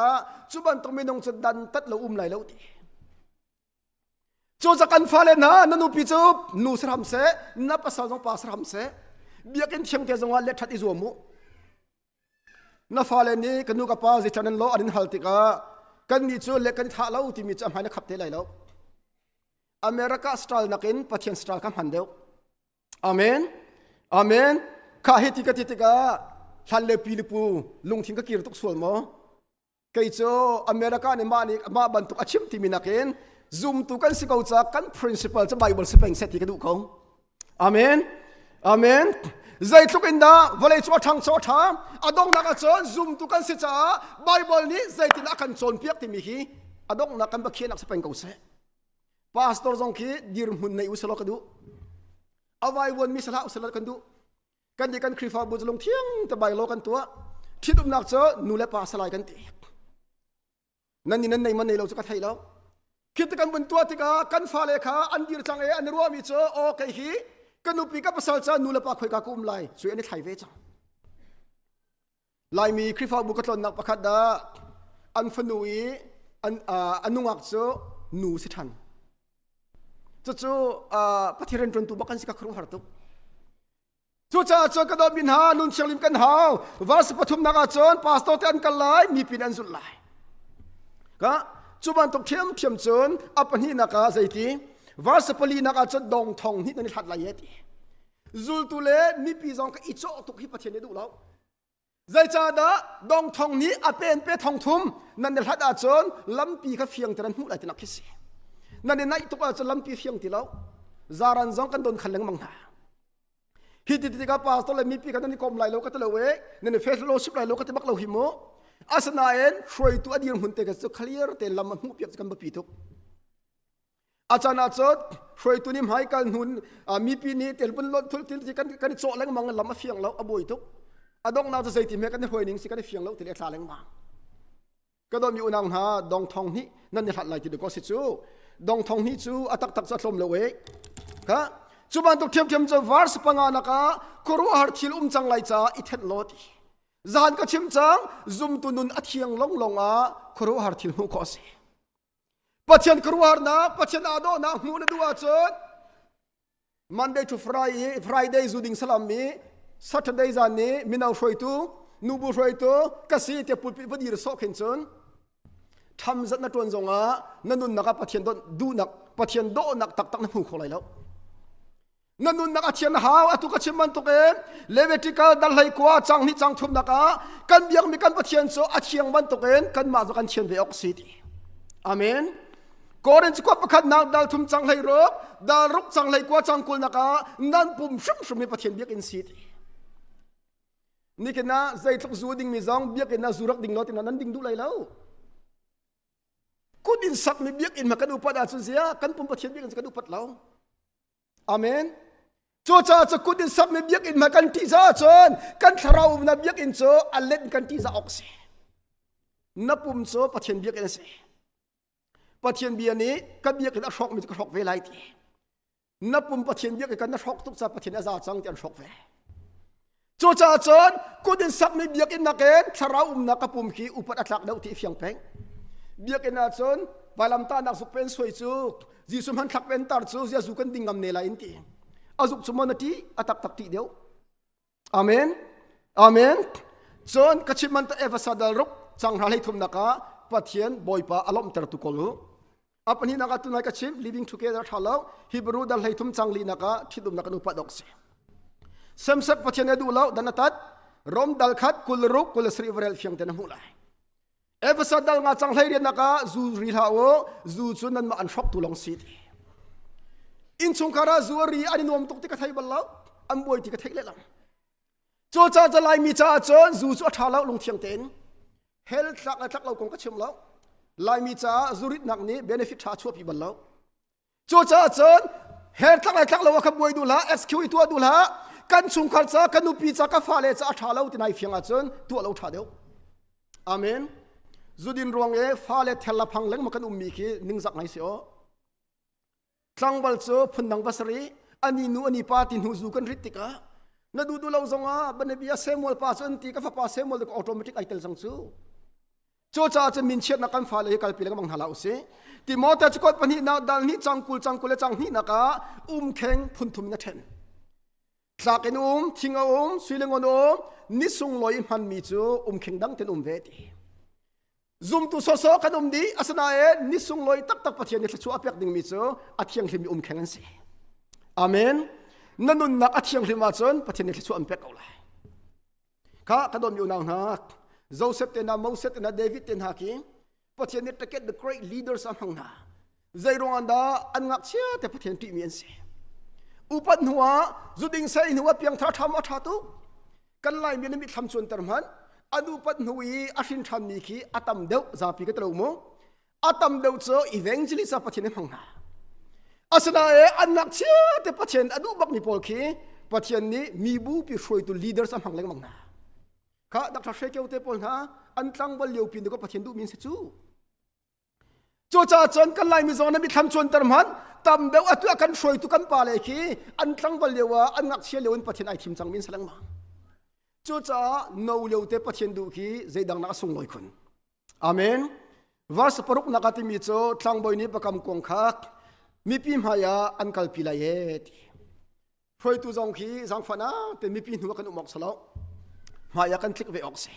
จูบันต้องมีนงจะดันตัดเราไหลแล้วดีจูจะกันฟ้าเลนะนันอุปิจูนูสรามเสนับภาษาจงภาษาสรามเสเบียกันเชียงเทจงวันเล็ดทัดอิจวมุนับฟ้าเลนี้กันนูกับป้าจิตนันโลอันนี้ฮัลติกากันมีจูเล็กกันท่าเล่าที่มีจำให้นักขับเตะไหลแล้วอเมริกาสไตล์นักอินปัจจัยสไตล์คำหันเดียวอาเมนอาเมนข้าเหตุกันติกาฮันเลปิลิปูลุงทิ้งก็กีรตุกส่วนมั้งไกจูอเมริกาเนี่ยมาบรรทุกอาชีพที่มีนักอินzoom ตุกันสิเขาจะกัน principle จะ Bible สิเป็นเสถียรดูของอาเมนอาเมนใจทุกอินดาวันเลยชัวทางชัวทางอดงนักจน zoom ตุกันสิจ้า Bible นี้ใจที่นักกันจนเพียกที่มีฮีอดงนักกันบักเขียนนักสิเป็นเขาเสพาสตอร์จงคีดีร์มุนในอุสโลกันดูเอาไว้วันมิสลาอุสโลกันดูกันดีกันคริฟาบุจลงเที่ยงแต่ใบโลกันตัวที่ดุมนักเจอนูเลปาสลายกันตีนั่นนี่นั่นในมันในเราจะกัดให้แล้วคิดกันบนตัวที่กันฟ้าเลขาอันดีจังอันรัวมีเจอโอเคฮีกันนุปีกับภาษาจานูเลปาคุยกับกุมไลช่วยอันนี้ไทยเวจังไลมีคริฟาบุกตลนักประคัดดาอันฟนุยอันนุ่งอักเจอนูสิทันจู่ปฏิเรนจนตัวบักันสิกครูหารุกจู่จ้าเจอกระดบินหานุนเชียงลิมกันหาววาสปฐุมนักจนพาสตอร์เตนกันไลมีปีนันสุดไลก็จุบันตกเทียมจนอัปนีนักใจตีวาสปลีนักจนดองทองนี่นั่นทัดลายตีจุลตุเลมีปีจงก็อิจฉาตุกฮิปเทนดูแล้วใจจ้าดาดองทองนี้อเป็นเปทองทุ่มนั่นทัดจนลำปีก็เฟียงแต่นั้นหูไหลตินักคิดนั่นในตุกจนลำปีเฟียงตีแล้วจารันจงกันโดนขันเลงมังหาฮิติติกาปาสตอเลมีปีกันนั่นกลมไหลโลก็ตะเลเวนั่นเฟสโลชิบไหลโลก็ตะบักโลหิโมอาสนาเอ็นช่วยตัวเดียร์หุ่นเตะก็เคลียร์เตะลำมันหูเปียกกันบะปีทุกอาจารย์อาจารย์ช่วยตัวนี้หายกันหุ่นมีปีนี้เตะเป็นรถทุกที่กันโจแล้วมังลำมาเฟียงแล้วอบุยทุกอดองนาจะใส่ติเมกันหวยนิ่งสิกันเฟียงแล้วเตะเลี้ยแล้วมังก็โดนมีอุณหาดองทองนี้นั่นเนี่ยหัดไหลที่เด็กก็สิจูดองทองนี้จูอัตักจะชมเลยเว้ยก็จุบันตุกเทียมจะวาร์สปังอานักครัวหาร์ทิลจังไหลจ้าอิเทนโลดีจานก็ชิมจังซุมตุนุนอัดเทียงลงครัวหาร์ทิลหูคอสีปัจจัยครัวหาร์นะปัจจัยอาโดนะหูนดูอาจารย์ Monday to Friday จุดิงสลามี Saturday จานนี้มินาช่วยตัวนูบูช่วยตัวกษีเตปุลปิพดีรสอขินจนทำจัดนัดวันจงนั่นนุนนักปัจจัยดูนักปัจจัยโดนักตักนักหูเขาเลยแล้วนั่นนุนนักเชียนหาวตุกชิมันตุกเองเลเวติกาดัลไลกว่าจังนี่จังทุมนักกันเบียงมีกันปะเชียนโซอาเชียงมันตุกเองกันมาจากกันเชียนเบออกซิตี้อาเมนก่อนจะกว่าประคันนักดัลทุมจังไลรกดัลรุกจังไลกว่าจังกุลนักนั่นปุ่มชุ่มมีปะเชียนเบียกอินซิตี้นี่กันนะใจทุกจูดิ่งมีจังเบียกอินนะจูรักดิ่งโลตินั้นดิ่งดูไลแล้วกูดินสักมีเบียกอินมากันอุปดาสุนเสียกันปุ่มปะเชียนเบียกอินกันอุปดแล้วอาเมนโจจ้าจะกุดินสับไม่เบียกอินมากันที่จ้าจนกันทราวนับเบียกอินโจอัลเลนกันที่จ้าออกเสียนับปุ่มโจปัจเจียนเบียกอินเสียปัจเจียนเบียนี้กันเบียกอินอัชอกมีจะช็อกเวลัยทีนับปุ่มปัจเจียนเบียกอินกันนัชอกทุกจ้าปัจเจียนอาซาจังจะช็อกเวโจจ้าจนกุดินสับไม่เบียกอินนักเองทราวนักปุ่มขี้อุปอัตลักษณ์เดาที่เฟียงเพ่งเบียกอินอาจนบาลัมตานักสุเป็นสวยจูจีสุมันทักเป็นตาร์จูจีสุกันดิ่งกำเนลัยอินทีอาจุกสมนัตีอัตักตักตีเดียวอาเมนอาเมนจนกชิมันตเอฟสัดลรุกจังหาให้ทุมนักปัทเทียนบอยปาอารมณ์ตระตุกลู apa ni naka tunai ka chim living together thalau Hebrew dal hai thum changli naka thidum naka nu padok se samsak pathian edu lau danatat rom dal khat kulruk kulasri vrel fiang ten mulai episode dal nga changlai ri naka zu ri hawo zu chunan ma an shop tu long si in chungkara zuari ani nom tok ti ka thai ballau am boi ti ka thai le lam cho cha jalai mi cha chon zu chu thalau lung thiang ten hel tlak lau kong ka chim lau lai mi cha zurit nak ni benefit tha chu pi ballau cho cha chon hel tlak lau ka boi du la SQ tu du la kan chungkar cha kan nu pi cha ka fa le cha thalau ti nai fianga chon tu lau tha deu amen zudin ruang e fa le thella phang leng ma kan ummi ki ningzak ngai se o tlangbal cho phundang basari ani nu ani pa tin hu zu kan ritika na du lau zonga banebia semol pa chon ti ka fa pa semol ko automatic aitel sang chu cho cha chen min chet na kan fa le kal pi le mang hala use ti mo ta chkot pani na dal ni changkul le chang ni na ka kheng phun thum na then tlaken thinga suilengon ni sung loi man mi chu kheng dang ten ve ti zoom tu so kan di asana e ni sung loi tak pathian ni chu apek ding mi chu athiang hlim kheng an se amen nanun nak athiang hlim ma chon pathian ni chu ampek au lai ka kadom yu nang ha Joseph tena Moses tena David ten haki pathian ni take the great leaders among na zairong anda an ngak chia te pathian ti mi an se upat nuwa zuding sai nuwa piang tha tham atha tu kan lai mi mi tham chon tarman anu pat nui ashin tham ni ki atam deu za pi ka tlo mo atam deu cho evangelist pathian hang na asana e anak chia te pathian adu bak ni pol ki pathian ni mi bu pi shroi tu leaders am hang leng mang na ka dr shekeu te pol na an tlang bal leu pin ko pathian du min se chu cho cha chon kan lai mi zona mi tham chon tar man tam deu atu kan shroi tu kan pa le ki an tlang bal lewa an ngak chia leun pathian ai thim chang min salang ma cho cha no leu te pathian du ki zeidang na sung loi khun amen verse paruk nakati mi cho tlang boy ni pakam kong khak mi pi maya an kal pila ye hroi tu jong khi jang fana te mi pi nu kan umok salo maya kan klik ve ok se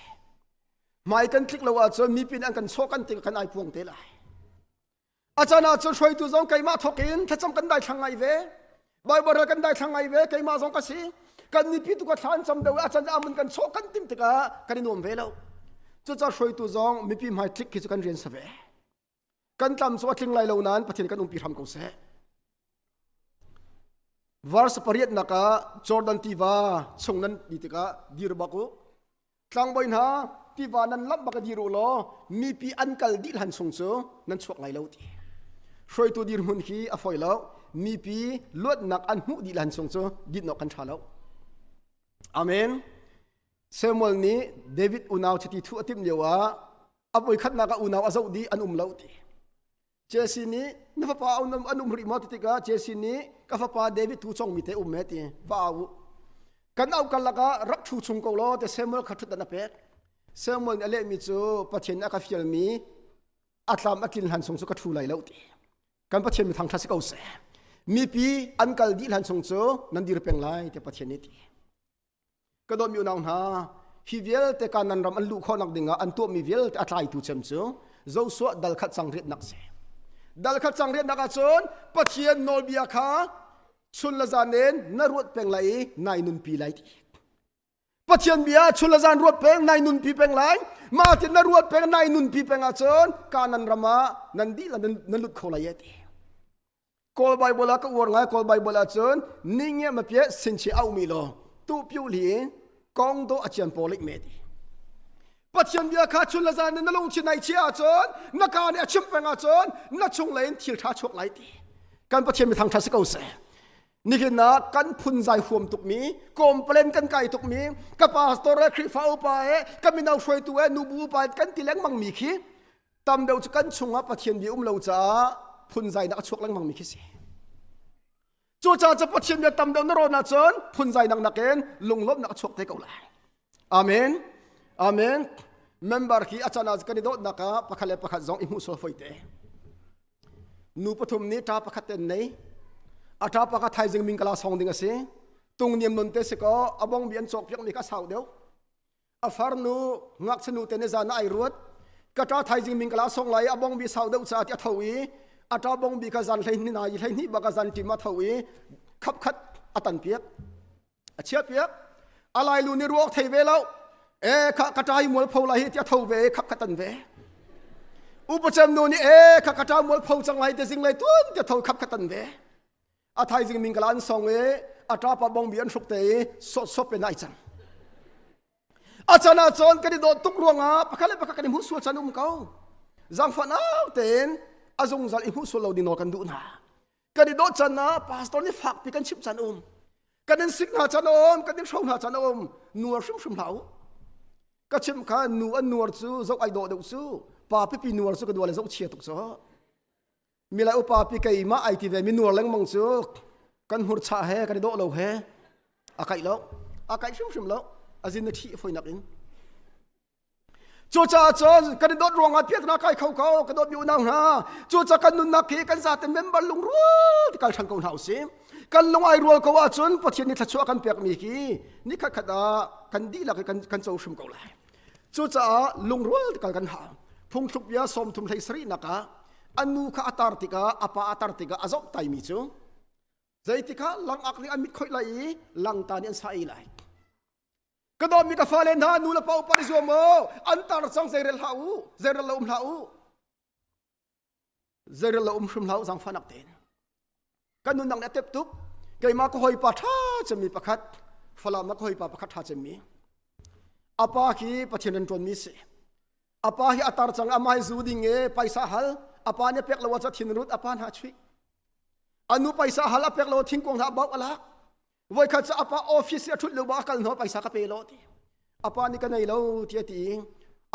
mai kan klik lawa cho mi pin an kan so kan ting kan ai puang te lai achana cho hroi tu jong kai ma thokin thacham kan dai thangai ve bible kan dai thangai ve kai ma jong ka si kan ni pi tu ka than cham deu achan amun kan so kan tim te ka kan nom ve lo cho cha hroi tu jong mi pi mai klik ki chu kan rian sa ve kan tam so thing lai lo nan pathin kan pi ram ko se verse pariat naka Jordan tiva chungnan ditika dirbako tlangboin ha tiva nan lam baka diru lo mi pi ankal dil han sung chu nan chuak lai lo ti hroi tu dir hun khi a foi lo mi pi lot nak an hu dil han sung chu dit no kan thalo amen Samuel ni David unaw chati thu atim lewa apoi khat naka unaw azau di an lo ti Jesse ni na pa anum ri mo titika Jesse ni ka fa pa David tu chong mi te meti bawu kan au kalaka rak thu chung ko lo te Samuel khatut na pe Samuel ale mi chu pathian aka fial mi atlam akin han song chu ka thu lai lo ti kan pathian mi thang thasi ko se mi pi ankal di han song chu nan dir peng lai te pathian ni ti ka do mi naw na hi vel te kanan ram an lu kho nak dinga an to mi vel te atlai tu chem chu zo so dal khat sang ret nak se dal khat chang ren naka chon pathian nol bia kha chun la zanen na ruat peng lai nai nun pi lai ti pathian bia chun la zan ruat peng nai nun pi peng lai ma tin na ruat peng nai nun pi peng a chon kanan rama nan di la nan lut kho lai ti kol bible ka wor ngai kol bible a chon ninge ma pye sin chi au mi lo tu piu li kong do a chian polik me ti pathian bia kha chun la zan na long chi nai chia chon na ka ne achim peng a chon na chung lein thil tha chok lai ti kan pathian mi thang tha se ko se ni ke na kan phun zai huam tuk mi complain kan kai tuk mi ka pastor a khri fau pa e ka mi nau hroi tu e nu bu pa kan ti leng mang mi khi tam deu chu kan chunga pathian bi lo cha phun zai na chok lang mang mi khi se chu cha cha pathian bia tam deu na ro na chon phun zai nang na ken lunglop na chok te ko lai amen amen member ki achana kan do naka pakhale pakhat zong imu so foite nu pathum ni ta pakhaten nei atha pakha thai jing ming kala song ding ase tung niam non te se ko abong bian chok pyang mi ka sau deu afar nu ngak chanu te ne zana ai ruat ka ta thai jing ming kala song lai abong bi sau deu cha ti thawi อาตาบงบีกจันเลยนี่นายเลยนี่บักจันที่มาทวีขับขัดอตันเปียกเชียเปียกอะไรลูนี่รัวไทยเวลกระจายมวลพลายที่ทวีขับขัดตันเวอุปจำนูนี่กระจายมวลพลจังไรแต่สิ่งไรตุ้นจะทวีขับขัดตันเวอาไทยจึงมิงกลานสองอาตาปบงบีอันสุกเตยสดเป็นนายจังอาจารย์จอนกันดิโดตุกรวงปะคันเลยปะคันอิมุสุจันเขาจังฟันเอาเต็นอาจงจัลอิมุสุเราดิโนกันดูนะกันดิโดจันนะพาสตอร์นี่ฝากปีกันชิบจันกันดิสิกนาจันกันดิชงนาจันนัวชุ่มเหลาก็ชิมกันนัวจูเจ้าไอโดเดือดจูป้าพี่นัวจูก็ดูอะไรเจ้าเชียตุกจ้ามีอะไรอุปป้าพี่มาไอทีเวมีนัวเล้งมังจูกันหัวชาเฮกันดิโดเราเฮอาไก่แล้วอาไก่ชุ่มแล้วอาจินที่ฝอยนักอินจูจ่าจอนกันโดดรวงอาเพียรนักไก่เขากันโดดอยู่นั่งฮะจูจ่ากันนุนนักกันซาเต็มเมมเบอร์ลุงรัวที่กันช่างกงเฮาสิกันลงไอรัวก็ว่าจนพอเทียนนี่ทัชชัวกันเปียกมีกีนี่ขัดกันดีละกันโจชุมเขาเลยจูจ่าลุงรัวที่กันหาพุ่งชุบยาสมทุมไทยสรีนักอันนูข้าอัตารติกาอปาอัตารติกาอาจจะตายมิจูใจติกาลังอักลิอันมิดค่อยไหลลังตาเนียนใส่ไหลก็โดนมีกาฟาเลนฮานูละเปาปาริซัวโมอันตารสังเซเรลฮาอูเซเรลลาอูเซเรลชุมลาอูสังฟันักเตนกันนุนดังเนตตุกไกมาก็หอยปะท่าจะมีประคัดฟลามาก็หอยปะประคัดท่าจะมีอาปาคีปะเทนันจวนมีเสอาปาฮีอัตารจังอามาฮิจูดิงไปสาฮัลอาปาเนี่ยเปียกละวัชทินรุดอาปาหาชีอนุไปสาฮัลอาเปียกละวัชทิ้งกองทัพบอกอะไรวันข้าจะอาปาออฟฟิศชุดลูกบ้ากันหัวไปสักเปโลตีอาปานี่กันในเราเทียตี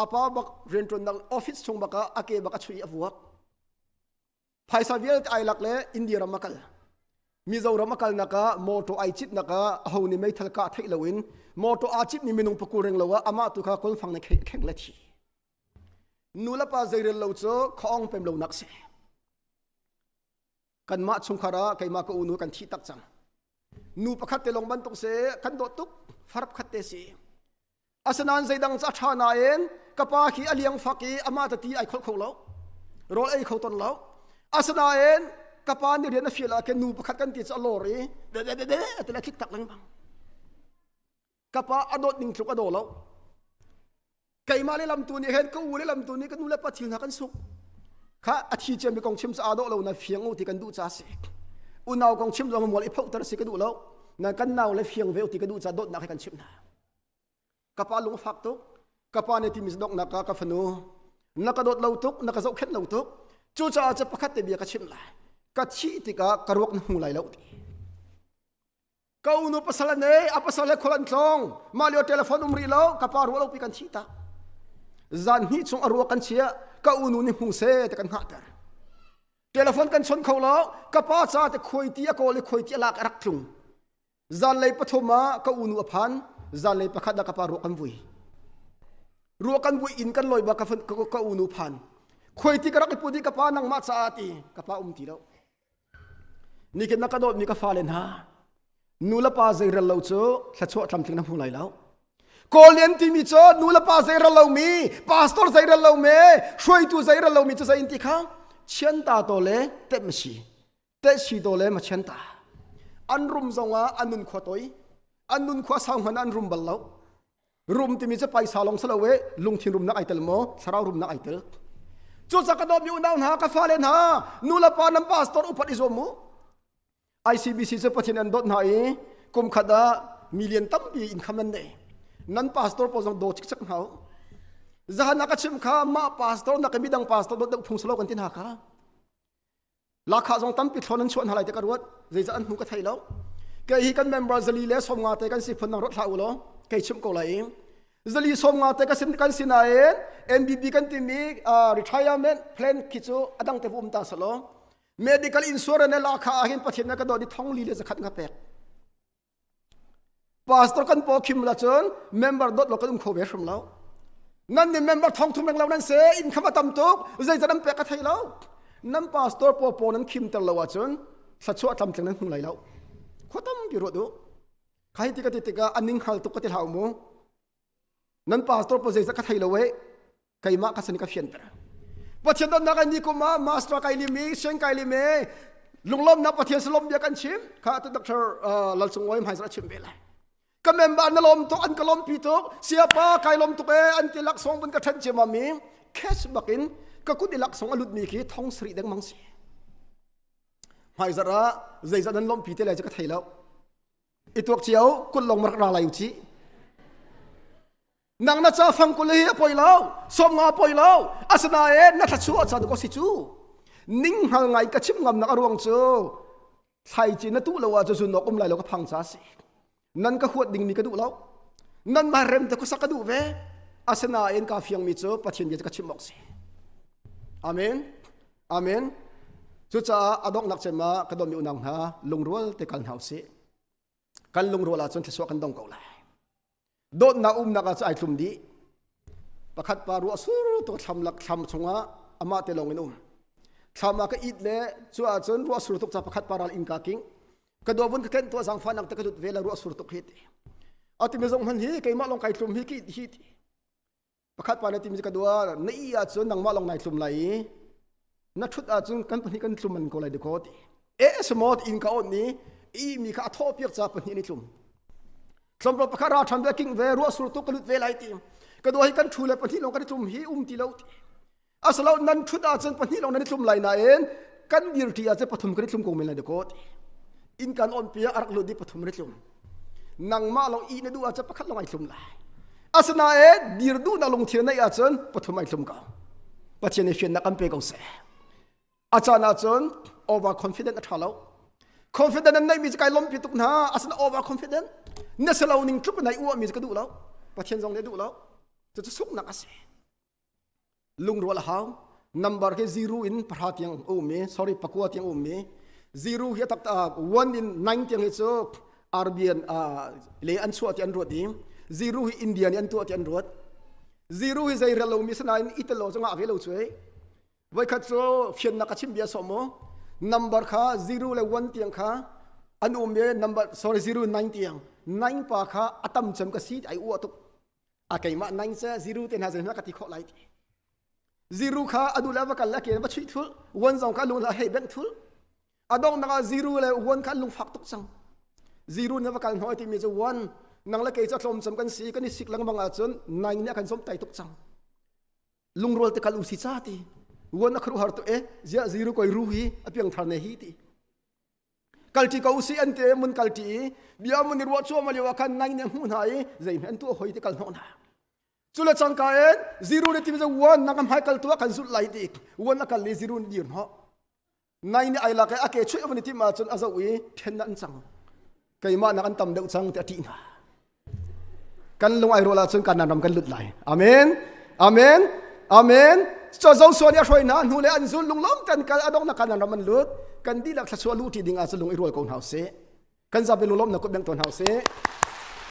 อาปาบักเรียนจนดังออฟฟิศชงบักอาเกบักช่วยอวกภายสาวิลไอหลักเลยอินเดียรามักลมิโซรามักลนักโมโตไอจิตนักเอานี่ไม่ทัลกาไทยลวินโมโตอาจิตนี่มินุงปกูเริงเลวอามาตุข้าคนฟังในแข่งเลทีนูละปาเจริญเลวโจของเป็นเลวนักเสกันมาชงคาระไกมาก็อุนุกันที่ตักจังนูประคัตเตลงบันตุกเสกันโดตุกฟาร์บคัตเตสีอาสนานใจดังจัดชานาเอ็นกปาขีอเลียงฟักีอามาตตีไอขลแล้วรอไอเขาตนแล้วอาสนาเอ็นกปานี่เรียนฟิลาเกนูประคัตกันติดอลอรีเด็ดแต่ละคิดตักลังบังกปาอดดิ่งทุกอดแล้วไก่มาเลลำตัวนี้เห็นก็อูเลลำตัวนี้ก็นูเลปัดทิ้งหากันสุกข้าอาทิตย์เจมีกองชิมสะอาดเราในเฟียงอุติกันดูจ่าเสกอุณาวกองชิมลงหมดไอ้พวกตระสิกระดูแล้วนั่นกันนาวเลยเฟียงเวลติกระดูจะโดดนักให้กันชิมนะกปาลุงฟักตุกกปาในที่มิสดอกนักกาฟนูนักกระโดดเหลาตุกนักกระโจกเข็นเหลาตุกจู่จะประคัตเตบียกชิมเลยกัดชีติกากระรวกหูไหลเหลาตีก้าวนุปัสสาวะเนยอปัสสาวะคนละทองมาเลียวเทเลฟอนรีแล้วกปารัวเราปีกันชีตาจันฮิชงอรัวกันเชียก้าวนุนี่หูเสแต่กันหาเตอร์เทเลฟอนกันชนเขาแล้วกป้าจ่าแต่คุยที่ก็เลยคุยที่หลักรักจุงจันเลยปฐมาก็อุนุอภันจันเลยประคัดดักป้ารัวกันวุยอินกันลอยบักฟันก็อุนุพันคุยที่กรักปุดีกป้านังมาจ่าตีกป้าตีแล้วนี่กันนักกระโดดมีกฟ้าเลนฮะนูละป้าใจเราโจ้สัชวะทำถึงน้ำหูไหลแล้วโกเลียนที่มีโจ้นูละป้าใจเรามีพาสตอร์ใจเราเมช่วยตัวใจเรามีจะใจอินติข้าเชียนตาโตเลเตมชีเตชีโตเลมาเชียนตาอันรุมจงว่าอันนุนขวาตัวอันนุนขวาสาวหันอันรุมบัลลาวรุมที่มีจะไปสาลงสลาเวลุงที่รุมนักไอเตลโมสารรุมนักไอเตลจุดสักดอบอยู่ดาวหากาฟาเลนฮานูละปานัมพาสตอร์อุปนิสมุICBC จะพัฒนาดอทไหนกุมขดามิลเลียนตั้มปีอินคำนั้นเองนั้นพาสตอร์พอจังโดชิกสักเขาจะหันนักชิมข้ามาพาสตอร์นักมิดังพาสตอร์ดพุ่งสโลกันที่นาข้าลักข้าจงตั้มปิดทอนั้นชวนอะไรแต่กันวัดจะอันหูกระไทยแล้วแกฮิกันเมมเบอร์จะลีเลสมงาแต่กันสิพนังรถเท้าแล้วแกชิมก็เลยจะลีสมงาแต่กันสิกันสินายMBB กันที่มีretirement plan คิดจูอดังเตปุมตาสโล medical insurance ลักข้าเห็นประเทศนักกระโดดที่ท้องลีเลจะขัดงับแปกพาสตอร์กันพอคิมละจนเมมเบอร์ดอทเราก็ต้องเข้าเวชมแล้วนั่นนี่เมมเบอร์ท้องทุ่มแรงเรานั่นเสียอินคำว่าตั้มตุกจะนำแปกกระไทยแล้วนั่นพาสตอร์ปอนั้นคิมตลอดจนสัชวะทำจังนั้นหุ่นไหลแล้วข้อตั้มพิรุษดูใครที่กติกาอันนิ่งหัลตุกติลาวมูนั่นพาสตอร์ปอจะกระไทยแล้วเว้ยใครมากัสนิกาเฟียนตระ ปัจจัยนั้นนักนี่ก็มาสตร์ไกลิมีเชงไกลิมีลุงล้อมนับปัจจัยสลมเบียกันชิมข้าตัวด็อกเตอร์ลัลสงวยหายสระชิมเบลัยก็เมมบานลมตัวอันกลมปีตุกเสียป้าไกลมตุกอันที่ลักสงบนกระชันเจมามีแคสบักินก็กุดิลักสงอลุดมีขี้ท้องสรีดังมังสีหายสระใจจะนั้นลมปีเตลัยจะกระไทยแล้วอีตัวเชียวกุลลงมารายอุจินางนัชฟังกุลีปอยเล่าสมงาปอยเล่าอาสนานัทชัวจันก็สิจูนิ่งหางไงกระชิมงำนักรวงจูไทยจีนตุเลวะจะสุนกไหลเราก็พังซาสินั่นก็ขวดดิ่งมีกระดูเล่านั่นมาเร็มแต่ก็สักกระดูเวอาสนากาฟียงมีจูปัจจัยจะกระชิมบอกสิอาเมนอาเมนจุจ้าอดอกนักเจมากระดมอยู่นังฮะลงรัวแต่กันเฮาสิกันลงรัวละจนที่สวกันดงเก่าเลยโดนนานักจะไอทุมดีประคัดปารัวสุรตัวทำหลักทำชงะอามาเตลงเงินทำมาก็อิดเล่ชัวจนรัวสุรตุกจะประคัดปาราอินกากิงกระโดดบนเข็นตัวสังฟันนักตะกระดุดเวลารัวสุรตุกฮิตอาติมิจงมันฮีไกมาลงไก่ทุมฮิกิฮิตประคัดปาราติมิจกระโดดนี่อาจนนังมาลงในทุมไหลนักชุดอาจนกันปนิกันทุมมันก็เลยเด็กโคตสมอดอินกาอนนี้มีข้าทอเปียกจะปนินิทุมสมรบประคาราทันเวกิงเวรัวสุรตุกลุดเวไลตีก็โดยกันชูเลปนที่ลงกันทุมฮีตีเลวตีอาศัยนั้นชุดอาจารย์ปนที่ลงนั้นทุมไหลนาเองกันดีร์ที่อาจจะปฐมกันทุมกงเมลัยเดโกตีอินกันอ่อนเปียอารักลุดีปฐมกันทุมนางมาลงอีนดูอาจจะประคัดลงไอทุมไหลอาศัยดีร์ดูนาลงเทียนในอาจารย์ปฐมไอทุมกันปัจเจเนฟินนักอันเปกเอาเสอาจารย์over confident อัฐาเลวconfident นั้นในมีจะไกลล้มพิตุกนะอาศัย over confidentเนื้อเราหนึ่งทุบในอ้วนมีจะกระดูแล้วประเทศจงได้ดูแล้วจะสุกนักสิลุงรัวละหาว number แค่ zero in ประหารยังโอ้เม sorry ประกวดยังโอ้เม zero เฮียตัก1 in 9ยังเฮโซอาร์เบียนเลยอันชัวที่อันรวดดี zero อินเดียนี่อันตัวที่อันรวด zero อิสราเอลเรามีสนายอิตาลีจังหวะเวลาช่วยไว้คัดโซ่เฟียนนักชิมเบียสมอ number ค่ะ zero เลย1เตียงค่ะอันโอ้เม number sorry 0 9เตียง9ปาค่ะอัตมจำกษีไออ้วตุกอาเกยมา9เซ0เต็นหาเซนักติขอไลท์0ค่ะอดูแล้วว่ากันละเกยมาช่วยทุลวันสองค่ะลุงละให้เบนทุลอดองนัก0เลยวันค่ะลุงฝักตุกสัง0เนี่ยว่ากันหอยที่มีจะวันนังละเกยจะสมจำกันสีกันนี่สิกลังบางอาจน9เนี่ยกันสมไตตุกสังลุงโรลตะกัลอุสิซาติวันนักครูหาตัวเจ้า0ก็รู้ฮีอภิยังทานเนฮีติกัลติเขาอุสิอันเตมุนกัลติบิอามุนิรวัชชัวมาเลวกันนายเนี่ยหุ่นหายใจมันตัวหอยที่กัลโนนะสุลจังกาย0เนี่ยที่มีจะวันนักทำให้กัลตัวกันสุดไหลติวันนักกัลเลย0ยืนเหาะนายเนี่ยไอ้ละแกอาเกช่วยมันที่มาจนอาซาวีเทนนันจังไกมานักอันตำเดือดจังแต่ที่น่ะกันลงไอโรลาจนกันนำกันหลุดไหลอาเมนอาเมนอาเมนจะเจ้าส่วนนี้ช่วยนะหูเลยอันซุนลุงล้อมกันกันอดองนักกันนำมันหลุดกันดีลักษณะลูที่ดิ่งอาจจะลงไอโรลกองเฮาเซกันจะเป็นลุงล้อมนักก็แบ่งตัวเฮาเซ